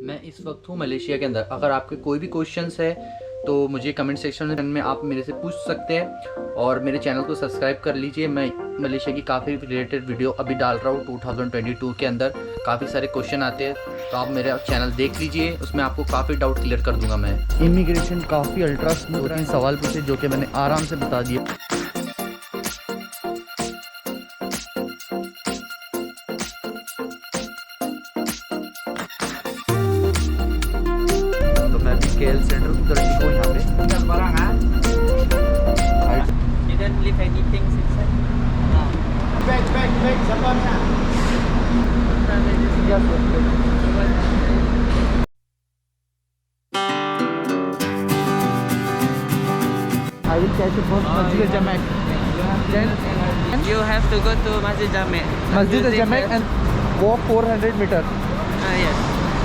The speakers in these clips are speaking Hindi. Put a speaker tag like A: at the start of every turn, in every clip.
A: मैं इस वक्त हूँ मलेशिया के अंदर। अगर आपके कोई भी क्वेश्चंस है तो मुझे कमेंट सेक्शन में आप मेरे से पूछ सकते हैं और मेरे चैनल को सब्सक्राइब कर लीजिए। मैं मलेशिया की काफ़ी रिलेटेड वीडियो अभी डाल रहा हूँ। 2022 के अंदर काफ़ी सारे क्वेश्चन आते हैं, तो आप मेरा चैनल देख लीजिए, उसमें आपको काफ़ी डाउट क्लियर कर दूंगा मैं। इमिग्रेशन काफ़ी अल्ट्रा स्मूथ रहा है। सवाल पूछे जो कि मैंने आराम से बता दिया। KL सेंटर उधर को यहाँ पे
B: Didn't leave anything inside.
C: Back, sebabnya. I will catch a bus Masjid Jamek. Then
B: You have to go to Masjid Jamek.
C: Masjid Jamek and walk 400 meters.
B: Yes.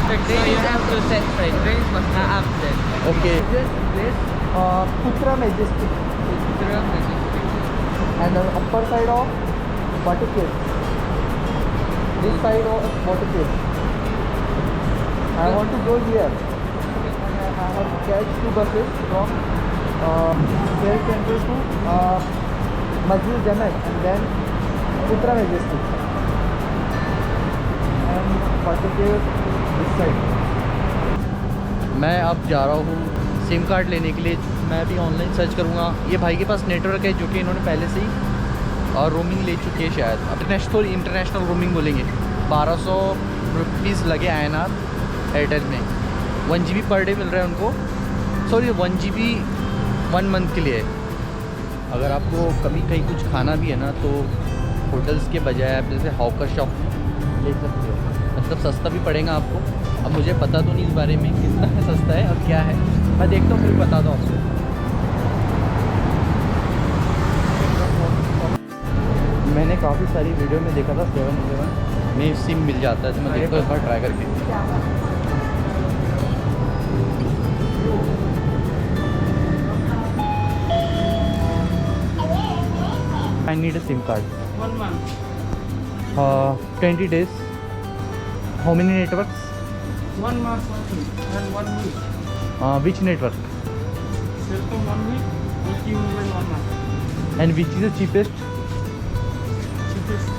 B: So you have to set train. Up there.
C: Okay. Putra Majestic and the upper side of Batu Cave. This side of Batu Cave. I want to go here. I have to catch 2 buses from KL Central to Masjid Jamek and then Putra Majestic and Batu Cave this side.
A: मैं अब जा रहा हूँ सिम कार्ड लेने के लिए। मैं भी ऑनलाइन सर्च करूँगा। ये भाई के पास नेटवर्क है जो कि इन्होंने पहले से ही और रोमिंग ले चुकी है शायद। अब इंटरनेशनल रोमिंग बोलेंगे। 1200 रुपीज़ लगे INR एयरटेल में। 1 GB पर डे मिल रहा है उनको। सॉरी 1 GB 1 मंथ के लिए। अगर आपको कभी कहीं कुछ खाना भी है ना तो होटल्स के बजाय आप जैसे हॉकर शॉप ले सकते हो, मतलब सस्ता भी पड़ेगा आपको। अब मुझे पता तो नहीं इस बारे में कितना है सस्ता है और क्या है, मैं देखता हूँ फिर बताता हूँ आपको। मैंने काफ़ी सारी वीडियो में देखा था 7-Eleven में सिम मिल जाता है, तो मैं देखता हूँ एक बार ट्राई करके। I need a SIM card.
B: 1 month.
A: 20 days. How many networks?
B: 1 month and 1 week.
A: Which network?
B: Celcom 1 week. T-Mobile 1 month.
A: And which is the cheapest?
B: Cheapest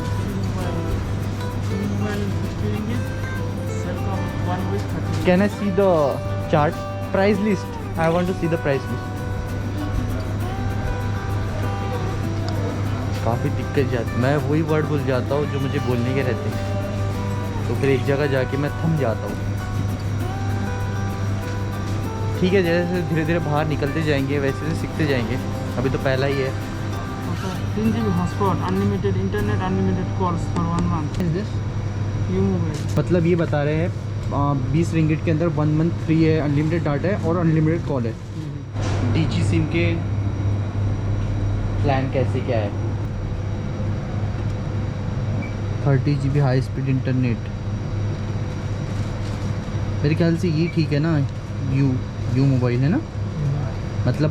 B: T-Mobile 50 ringgit. Celcom 1 week 30.
A: Can I see the chart? Price list. I want to see the price list. काफ़ी दिक्कत जाती, मैं वही वर्ड भूल जाता हूँ जो मुझे बोलने के रहते हैं, तो फिर एक जगह जाके मैं थम जाता हूँ। ठीक है, जैसे धीरे धीरे बाहर निकलते जाएंगे वैसे सीखते जाएंगे। अभी तो पहला ही है।
B: 3 GB hotspot, unlimited internet, unlimited calls for 1 month.
A: Is this?
B: T-Mobile.
A: मतलब ये बता रहे हैं 20 रिंगिट के अंदर 1 मंथ फ्री है, अनलिमिटेड डाटा है और अनलिमिटेड कॉल है। DG सिम के प्लान कैसे क्या है? 30 GB हाई स्पीड इंटरनेट। मेरे ख्याल से ये ठीक है ना। यू मोबाइल है ना। मतलब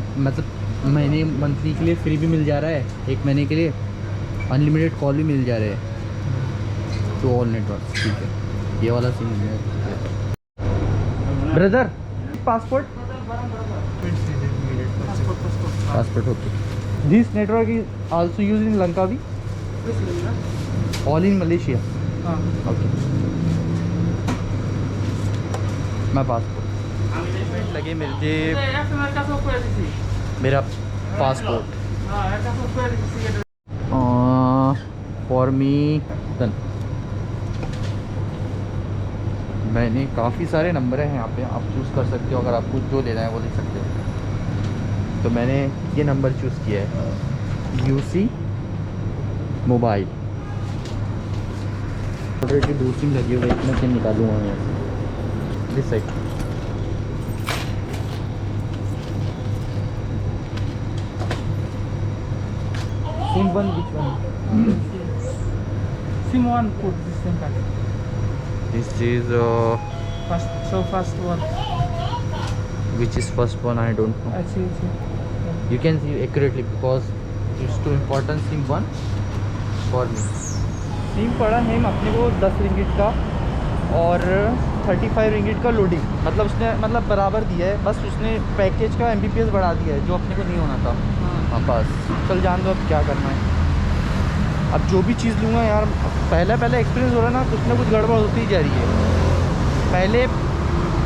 A: महीने मंथली के लिए फ्री भी मिल जा रहा है, 1 महीने के लिए अनलिमिटेड कॉल भी मिल जा रहे हैं टू ऑल नेटवर्क। ठीक है, ये वाला सिम मिल जाएगा। Brother passport okay. This network is also use in Langkawi, all in Malaysia. Okay, मैं पासपोर्ट लगे मेरा पासपोर्ट फॉर मी डन। मैंने काफ़ी सारे नंबर हैं यहाँ पे, आप चूज़ कर सकते हो। अगर आपको जो लेना है वो ले सकते हो। तो मैंने ये नंबर चूज़ किया है, UC मोबाइल। ऑलरेडी 2 सिम लगी हुई है, मैं सिम निकालूँगा यहाँ से this side. SIM 1 which one?
B: SIM 1 put this SIM card.
A: This is
B: First one.
A: which is first one, I don't know.
B: I see.
A: You can see accurately because it's too important SIM 1 for me.
C: SIM पड़ा है अपने को 10 रिंगिट का और
A: 35 रिंगिट का लोडिंग, मतलब उसने मतलब बराबर दिया है, बस उसने पैकेज का MBPS बढ़ा दिया है जो अपने को नहीं होना था। हाँ बस चल जान दो, अब क्या करना है। अब जो भी चीज़ लूँगा यार, पहले एक्सपीरियंस हो रहा है ना, कुछ ना कुछ गड़बड़ होती ही जा रही है। पहले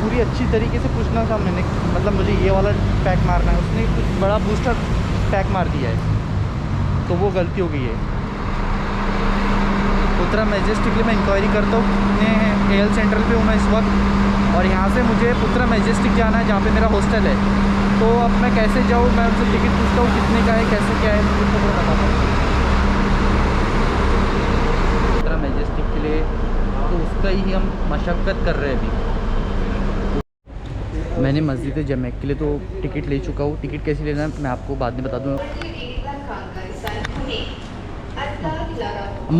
A: पूरी अच्छी तरीके से पूछना था मैंने, मतलब मुझे ये वाला पैक मारना है, उसने कुछ बड़ा बूस्टर पैक मार दिया है, तो वो गलती हो गई है। उत्तरा मैजेस्टिक में मैं इंक्वायरी करता हूँ, मैं AL सेंट्रल पे हूँ मैं इस वक्त, और यहाँ से मुझे उत्तरा मैजेस्टिक जाना है जहाँ पे मेरा हॉस्टल है। तो अब मैं कैसे जाऊँ, मैं उनसे टिकट पूछता हूँ कितने का है, कैसे क्या है, मुझे पूरा बताता हूँ उत्तरा मैजेस्टिक के लिए। तो उसका ही हम मशक्क़त कर रहे हैं अभी। मैंने मस्जिद जमैक के लिए तो टिकट ले चुका हूँ। टिकट कैसे लेना है मैं आपको बाद में बता दूँ।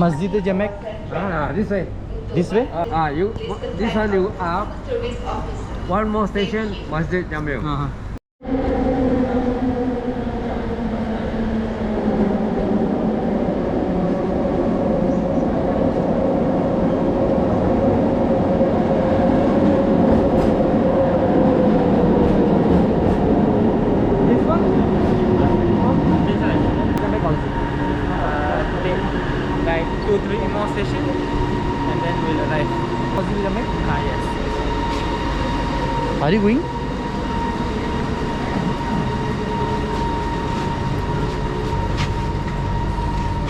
A: मस्जिद जमैक
D: This way.
A: This way.
D: You this one you up. One more station, Masjid Jamil.
A: हाँ।
B: Like 2-3 more station, and then we'll arrive.
A: मस्जिद Jamek
B: Yes.
A: Are you going?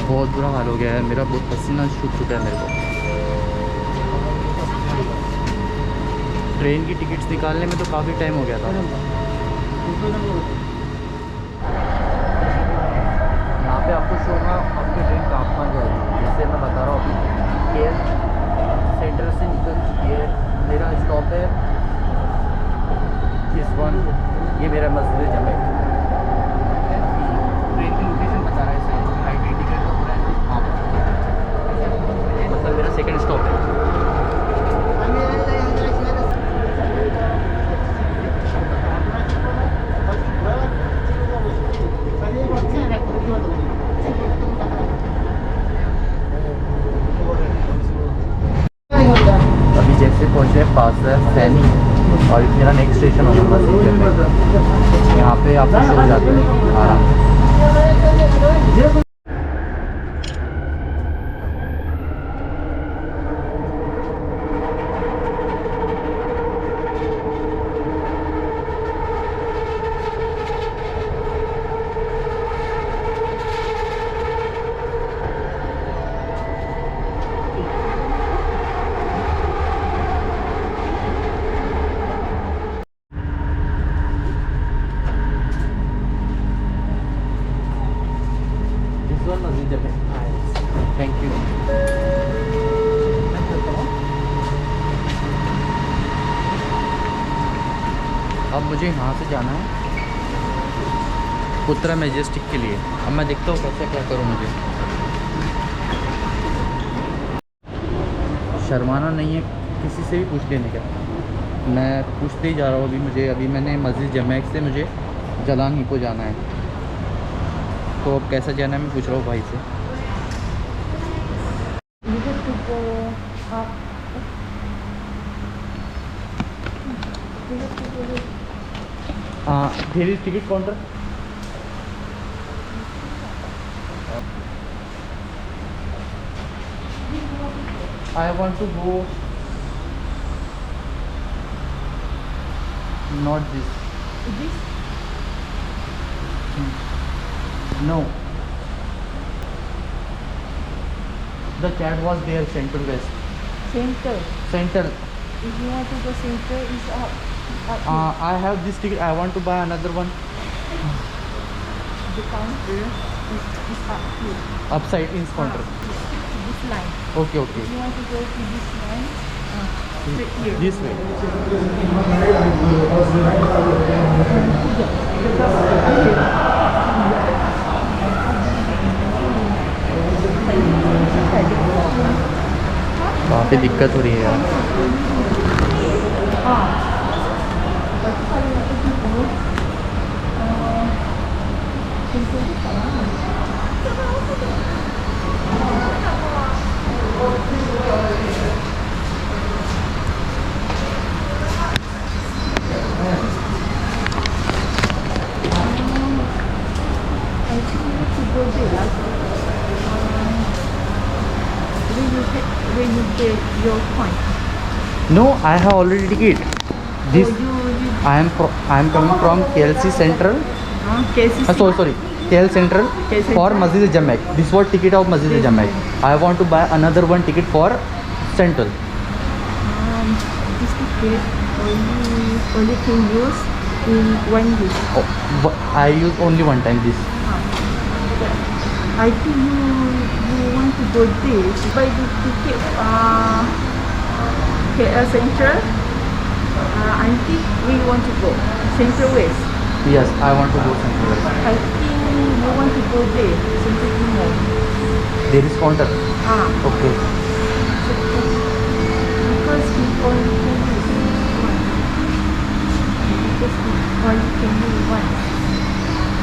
A: बहुत बुरा हाल हो गया है मेरा, बहुत पसीना छूट चुका है मेरे को। ट्रेन की टिकट्स निकालने में तो काफ़ी टाइम हो गया था। यहाँ पे आपको शो होगा आपकी ट्रेन कहाँ जाएगी। जैसे मैं बता रहा हूँ अभी KL सेंटर से निकल चुकी है, मेरा स्टॉप है इस वन, ये मेरा मस्जिद जमैक। ट्रेन की लोकेशन बता रहा है सर, राइट इंडिकेटर का पूरा है। हाँ मतलब मेरा सेकंड स्टॉप है। अभी जैसे पहुँचे पास है सैनी, और मेरा नेक्स्ट स्टेशन होगा मस्जिद जमैक। यहाँ पे आपको शो हो जाता है आराम से। मस्जिद जमैक। Thank you. अब मुझे यहाँ से जाना है उत्तरा मैजेस्टिक के लिए। अब मैं देखता हूँ कैसे क्या करूँ। मुझे शर्माना नहीं है किसी से भी पूछ लेने का, मैं पूछते ही जा रहा हूँ। अभी मैंने मस्जिद जमैक से मुझे जलान ही को जाना है, तो अब कैसा जाना है मैं पूछ रहा हूँ भाई से। Here is ticket counter. I want to go. Not this.
E: This?
A: No. The cat was there, Central West.
E: Center.
A: Central.
E: If you want to go center, is up.
A: I have this ticket. I want to buy another one.
E: The counter is up here.
A: Upside in counter.
E: This line.
A: Okay, okay.
E: If you want to go to this line, straight here.
A: This way. काफ़ी दिक्कत हो रही है यार। No, I have already ticket. This I am coming from KLC Central.
E: KCC.
A: Sorry, KL Central
E: KL
A: for
E: Central.
A: Masjid Jamek. This was ticket of Masjid Jamek. I want to buy another one ticket for Central.
E: This ticket only can use in 1 week.
A: Oh, I use only one time this.
E: I think you want to go there. Buy the ticket KL Central. I think we want to go Central West.
A: Yes, I want to go Central.
E: I think you want to go there Central Mall.
A: There is counter. Okay.
E: Because we only can use one. Because we only can use one.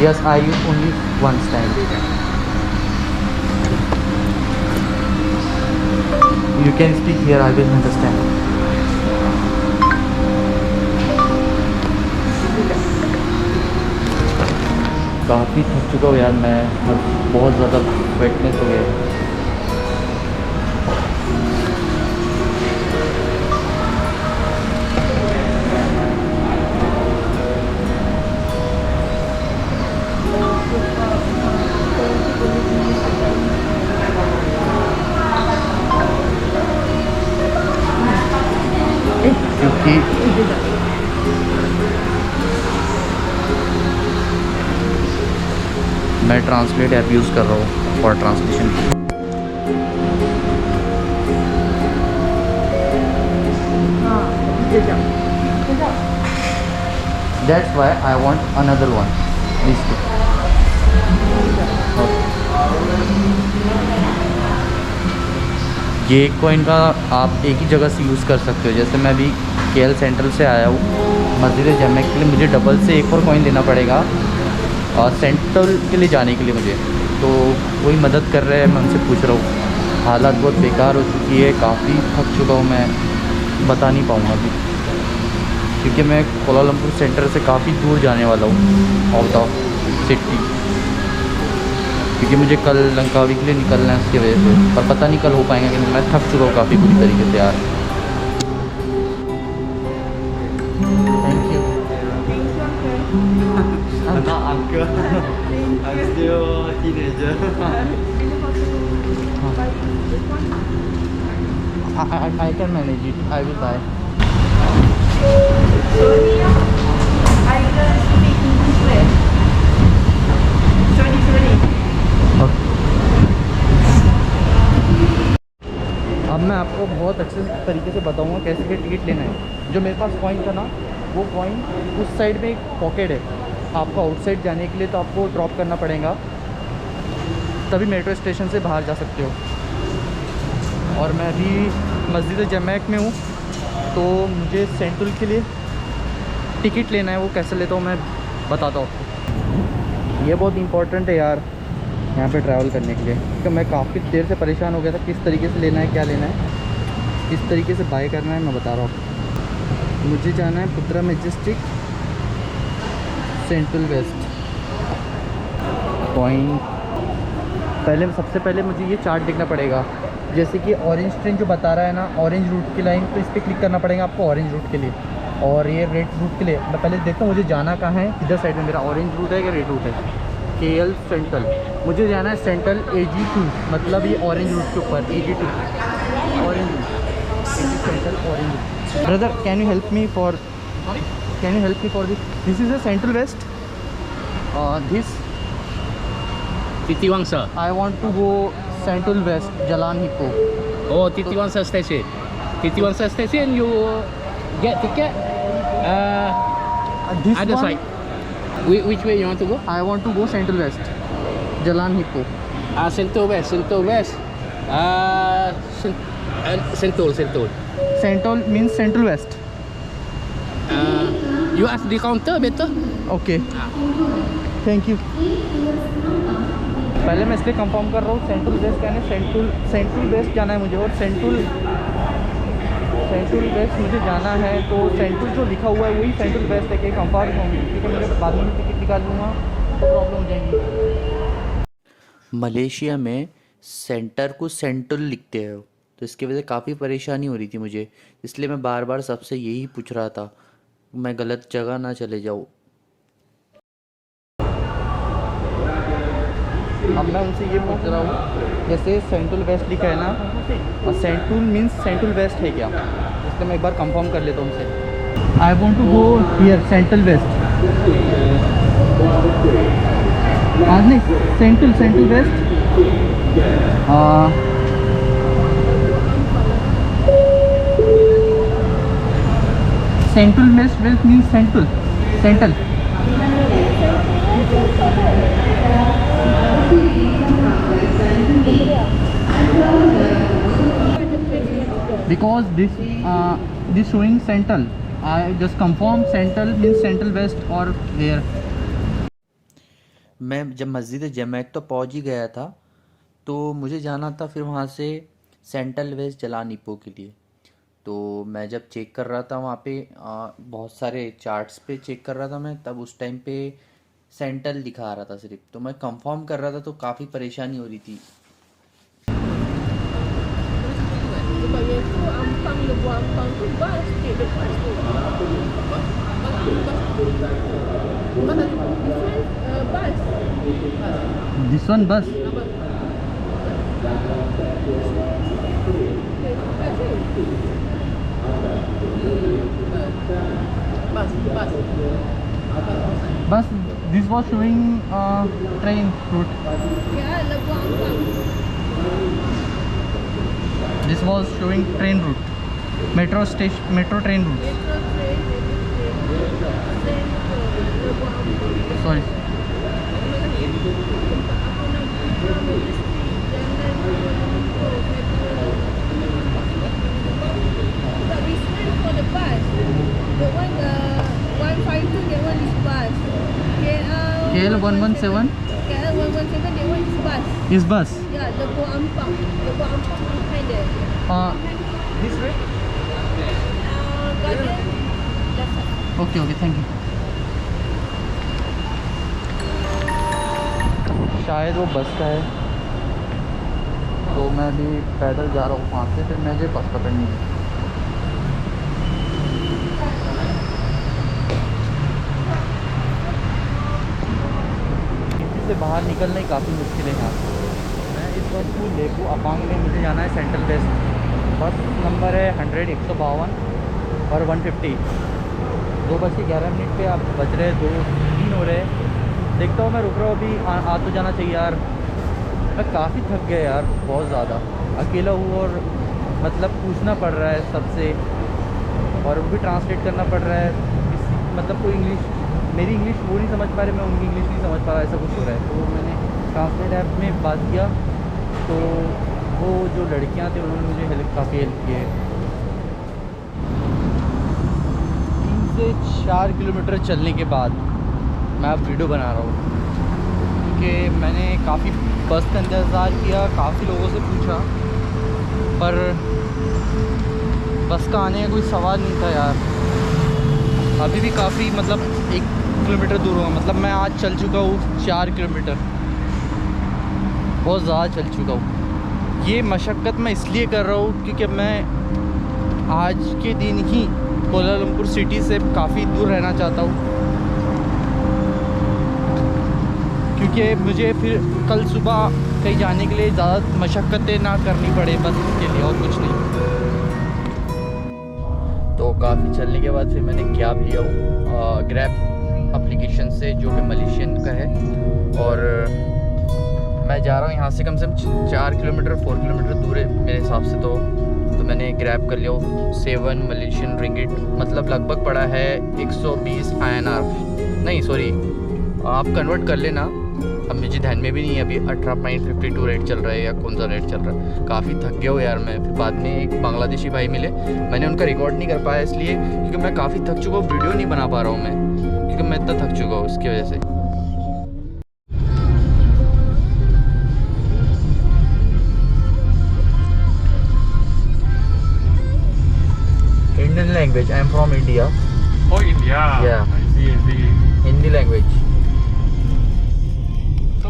A: Yes, I use only one time. You can speak here. I will understand. काफ़ी थक चुका हूँ यार मैं, बहुत ज़्यादा वेटनेस हो गया है। क्योंकि मैं ट्रांसलेट ऐप यूज़ कर रहा हूँ for translation. That's why I want another one this. ये कॉइन का आप एक ही जगह से यूज़ कर सकते हो। जैसे मैं अभी KL सेंट्रल से आया हूँ मस्जिद जमैक के लिए, मुझे डबल से एक और कॉइन देना पड़ेगा और सेंट्रल के लिए जाने के लिए मुझे, तो वही मदद कर रहे हैं। मैं उनसे पूछ रहा हूँ। हालात बहुत बेकार हो चुकी है, काफ़ी थक चुका हूँ मैं, बता नहीं पाऊँगा अभी, क्योंकि मैं कोलालमपुर सेंटर से काफ़ी दूर जाने वाला हूँ आउट ऑफ सिटी, क्योंकि मुझे कल लंकावी के लिए निकलना है उसकी वजह से। पर पता नहीं कल हो पाएगा कि नहीं। मैं थक चुका हूँ काफ़ी बुरी तरीके से यार। Thank you.
C: I'm not uncle. I'm still a teenager.
A: I can manage it. I will buy.
E: Sonia, I can speak English well. Sorry.
A: अब मैं आपको बहुत अच्छे तरीके से बताऊंगा कैसे के टिकट लेना है। जो मेरे पास कॉइन था ना, वो कॉइन उस साइड में एक पॉकेट है। आपको आउटसाइड जाने के लिए तो आपको ड्रॉप करना पड़ेगा, तभी मेट्रो स्टेशन से बाहर जा सकते हो। और मैं अभी मस्जिद जमैक में हूँ, तो मुझे सेंट्रल के लिए टिकट लेना है। वो कैसे लेता हूँ मैं बताता हूँ आपको। ये बहुत इंपॉर्टेंट है यार यहाँ पे ट्रैवल करने के लिए, क्योंकि मैं काफ़ी देर से परेशान हो गया था किस तरीके से लेना है, क्या लेना है, किस तरीके से बाय करना है। मैं बता रहा हूँ। मुझे जाना है पुत्रा मैजेस्टिक सेंट्रल वेस्ट कॉइन। सबसे पहले मुझे ये चार्ट देखना पड़ेगा। जैसे कि ऑरेंज ट्रेन जो बता रहा है ना, ऑरेंज रूट की लाइन, तो इस पर क्लिक करना पड़ेगा आपको ऑरेंज रूट के लिए। और ये रेड रूट के लिए मैं पहले देखता हूँ मुझे जाना कहाँ है, किधर साइड में मेरा ऑरेंज रूट है या रेड रूट है। KL सेंट्रल, मुझे जाना है सेंट्रल AG2, मतलब ये ऑरेंज रूट के ऊपर AG2 orange route, central orange route. Brother can you help me for this is a central west this
F: Titiwangsa.
A: I want to go Central West, Jalan Hippo.
F: Oh, Titiwangsa station. Titiwangsa station, you get ticket.
A: This
F: Other
A: one,
F: side. Which way you want to go?
A: I want to go Central West, Jalan Hippo.
F: Central West. Central.
A: Central means Central West.
F: You ask the counter better.
A: Okay. Thank you. पहले मैं इसलिए कंफर्म कर रहा हूँ सेंट्रल वेस्ट जाना है, सेंट्रल वेस्ट जाना है मुझे, और सेंट्रल वेस्ट मुझे जाना है। तो सेंट्रल जो लिखा हुआ है वही सेंट्रल वेस्ट है कि कंफर्म होंगी, क्योंकि मुझे बाद में टिकट निकाल लूँगा तो प्रॉब्लम हो जाएगी। मलेशिया में सेंटर को सेंट्रल लिखते हैं, तो इसकी वजह से काफ़ी परेशानी हो रही थी मुझे, इसलिए मैं बार बार सबसे यही पूछ रहा था मैं गलत जगह ना चले जाऊँ। अब मैं उनसे ये पूछ रहा हूँ, जैसे सेंट्रल वेस्ट लिखा है ना, और सेंट्रल मीन्स सेंट्रल वेस्ट है क्या, इसलिए मैं एक बार कंफर्म कर लेता हूँ उनसे। I want to go here central west. नहीं, central west. Central west means central. Because this showing central, I just confirm central means central west or where. मैं जब मस्जिद जमैत तो पहुंच ही गया था, तो मुझे जाना था फिर वहाँ से सेंट्रल वेस्ट जलान इपो के लिए। तो मैं जब चेक कर रहा था वहाँ पे बहुत सारे चार्ट्स पे चेक कर रहा था मैं, तब उस टाइम पे सेंट्रल दिखा रहा था सिर्फ, तो मैं कंफर्म कर रहा था, तो काफ़ी परेशानी हो रही थी। This one bus. Bus. This was showing train route. This was showing train route. Metro station, metro train route. Sorry. KL 117.
E: KL 117, that one is bus.
A: Is bus.
E: Yeah, the Buah Ampang. The Buah Ampang behind there.
A: This way.
E: Garden. Left side.
A: Okay, thank you. शायद वो बस का है, तो मैं भी पैदल जा रहा हूँ वहाँ से, फिर मुझे बस पकड़नी है। सिटी से बाहर निकलना ही काफ़ी मुश्किल है यहाँ से। मैं इस वक्त हूँ लेपू अपांग में, मुझे जाना है सेंट्रल वेस्ट। बस नंबर है 152 और 150। 2 बज के 11 मिनट पे आप बज रहे 2-3 हो रहे। देखता हूँ, मैं रुक रहा हूँ अभी, आ तो जाना चाहिए यार। मैं काफ़ी थक गया यार, बहुत ज़्यादा अकेला हूँ, और मतलब पूछना पड़ रहा है सबसे, और वो भी ट्रांसलेट करना पड़ रहा है। मतलब कोई इंग्लिश, मेरी इंग्लिश वो नहीं समझ पा रहे, मैं उनकी इंग्लिश नहीं समझ पा रहा, ऐसा कुछ हो रहा है। तो मैंने ट्रांसलेट ऐप में बात किया, तो वो जो लड़कियाँ थी उन्होंने मुझे काफ़ी हेल्प की है। 3 से 4 किलोमीटर चलने के बाद मैं अब वीडियो बना रहा हूँ, क्योंकि मैंने काफ़ी बस का इंतज़ार किया, काफ़ी लोगों से पूछा, पर बस का आने का कोई सवाल नहीं था यार। अभी भी काफ़ी मतलब 1 किलोमीटर दूर होगा, मतलब मैं आज चल चुका हूँ 4 किलोमीटर, बहुत ज़्यादा चल चुका हूँ। ये मशक्क़त मैं इसलिए कर रहा हूँ क्योंकि मैं आज के दिन ही कोलालमपुर सिटी से काफ़ी दूर रहना चाहता हूँ, क्योंकि मुझे फिर कल सुबह कहीं जाने के लिए ज़्यादा मशक्क़तें ना करनी पड़े, बस इसके लिए और कुछ नहीं। तो काफ़ी चलने के बाद फिर मैंने कैब लिया हूँ ग्रैब एप्लीकेशन से, जो कि मलेशियन का है, और मैं जा रहा हूँ यहाँ से कम से कम 4 किलोमीटर 4 किलोमीटर दूर है मेरे हिसाब से। तो मैंने ग्रैब कर लिया 7 मलेशियन रिंगिट, मतलब लगभग पड़ा है 120 INR। नहीं सॉरी, आप कन्वर्ट कर लेना, अब मुझे ध्यान में भी नहीं है अभी 18.52 रेट चल रहा है या कौन सा रेट चल रहा है। काफ़ी थक गया हो यार मैं। फिर बाद में एक बांग्लादेशी भाई मिले, मैंने उनका रिकॉर्ड नहीं कर पाया इसलिए क्योंकि मैं काफ़ी थक चुका हूँ, वीडियो नहीं बना पा रहा हूँ मैं, क्योंकि मैं इतना थक चुका हूँ इसकी वजह से। Indian language, I am from India.
G: Oh, India.
A: Yeah.
G: I see.
A: Hindi language.
G: So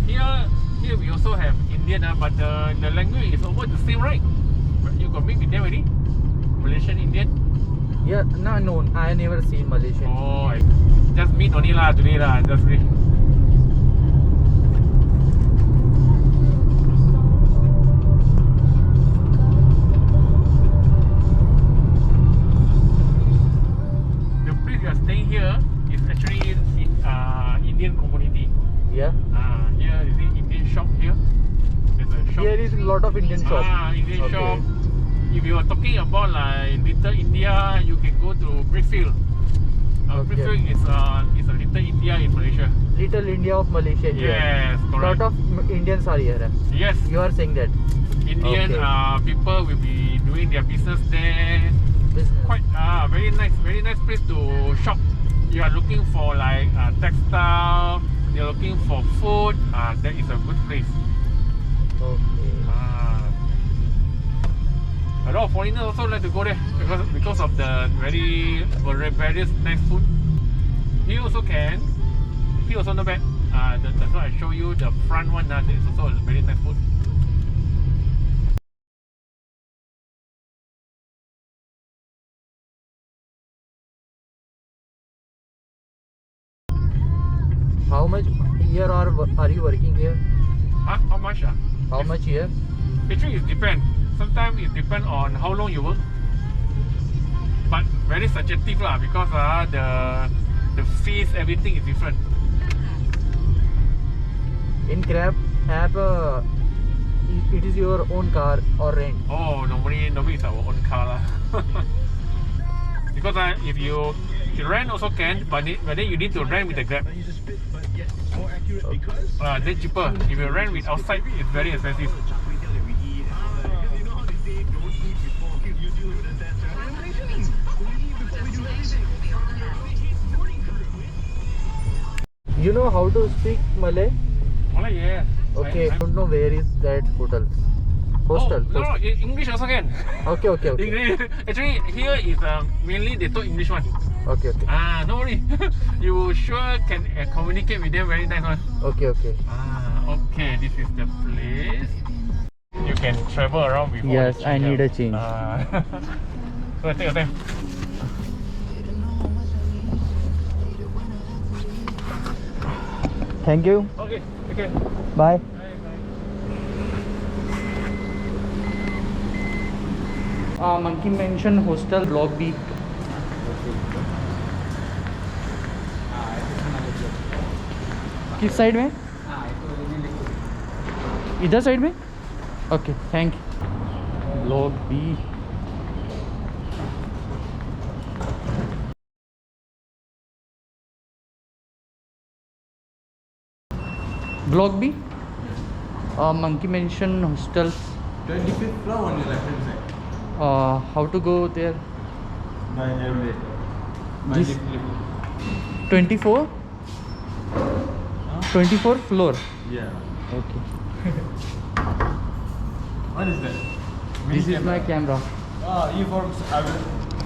G: here we also have Indian, but the language is almost the same, right? got meet with them already? Malaysian, Indian?
A: Yeah, no, I never seen Malaysian.
G: Oh, just meet only lah today lah. Just meet. The place we are staying here is actually Indian community.
A: Yeah.
G: Here is the Indian shop here. There's a shop.
A: Here is a lot of Indian shop.
G: Indian
A: Okay.
G: shop. If you are talking about like Little India, you can go to Brickfield.
A: Okay.
G: Brickfield is a Little India in Malaysia.
A: Little India of Malaysia here.
G: Yes, correct.
A: Lot of Indians are here.
G: Yes,
A: You are saying that.
G: Indian
A: Okay.
G: people will be doing their business there. Quite very nice place to shop. You are looking for like textile. You're looking for food. That is a good place.
A: Okay.
G: A lot of foreigners also like to go there because of the various nice food. Here also can. Here also not bad. That's why I show you the front one. That is also a very nice food.
A: How much here are you working here?
G: How much?
A: How much here?
G: Actually, it depends. Sometimes it depends on how long you work. But very subjective lah because the fees, everything is different.
A: In Grab app, it is your own car or rent.
G: Oh, normally it's our own car lah. Because if you rent also can, but then you need to rent with the Grab. Then cheaper. If you rent with outside, it's very expensive.
A: You know how to speak Malay?
G: Malay, yes.
A: Okay. I don't know where is that hotel. Hostel.
G: Oh, no, English also can.
A: Okay.
G: English. Actually, here is mainly they talk English one.
A: Okay.
G: No worry. You sure can communicate with them very nice one.
A: Okay.
G: Okay. This is the place. You can travel around before.
A: Yes,
G: you
A: I
G: change
A: need
G: out.
A: a change.
G: So take your time.
A: Thank you.
G: Okay.
A: Bye. Monkey Mansion Hostel Block B. किस साइड में? इधर साइड में? Okay, thank you. Block B. Block B, Monkey Mansion Hostel.
C: 25th floor on your left hand side.
A: How to go there?
C: By elevator. By
A: This-
C: lift.
A: 24? 24 floor.
C: Yeah.
A: Okay.
C: What is that?
A: This is my camera.
C: You from Arab?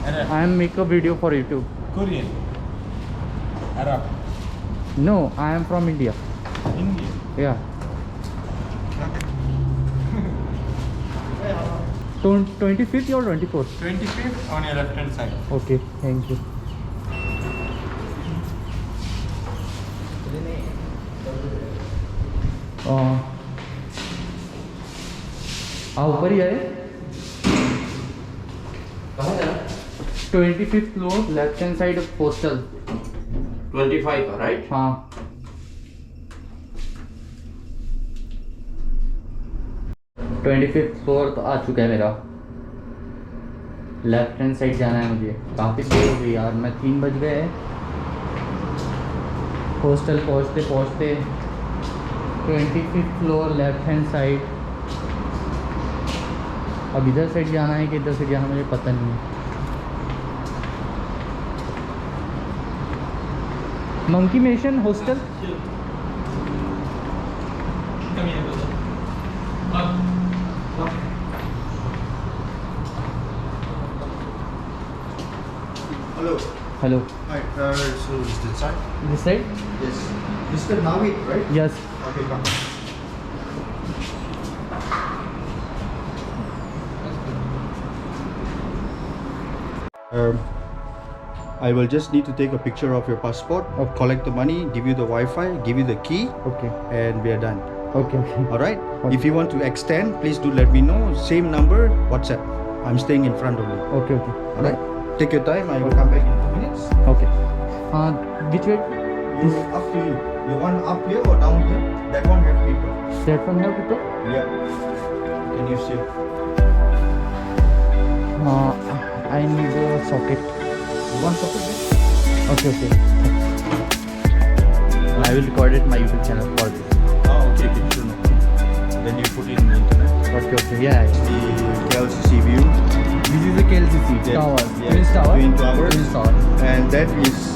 A: I am make a video for YouTube.
C: Korean? Arab?
A: No, I am from India.
C: Indian?
A: Yeah. 25th or 24th?
C: 25th on your left hand side.
A: Okay, thank you. ऊपर ही आए. 25th floor, left hand side of hostel.
C: 25, right?
A: हाँ. फिफ्थ फ्लोर तो आ चुका है मेरा. लेफ्ट हैंड साइड जाना है मुझे. काफ़ी देर हो गई यार, मैं 3 बज गए. हॉस्टल पहुँचते 25th floor left hand side. अब इधर साइड जाना है कि इधर साइड जाना मुझे पता नहीं है. Monkey mason hostel.
C: Hello.
A: Hello.
C: Hi. So is this side?
A: This side?
C: Yes. This is the Navid, right?
A: Yes.
C: Okay, come. I will just need to take a picture of your passport, collect the money, give you the Wi-Fi, give you the key,
A: Okay.
C: and we are done.
A: Okay.
C: All right. If you want to extend, please do let me know. Same number, WhatsApp. I'm staying in front only.
A: Okay.
C: All right. Take your time. I will come back in 2 minutes.
A: Okay. Which way?
C: It's up to you. You want up here or down here? That one have people.
A: That one have people?
C: Yeah. Can you see?
A: I need a socket.
C: You want something?
A: Okay. I will record it my YouTube channel for this.
C: Oh, okay. Sure. No. Then you put it in the internet.
A: Okay. Yeah.
C: The LCC view.
A: This is the KLCC
C: Yes.
A: tower.
C: Yes.
A: Twin tower.
C: Twin towers.
A: Twin tower.
C: And that is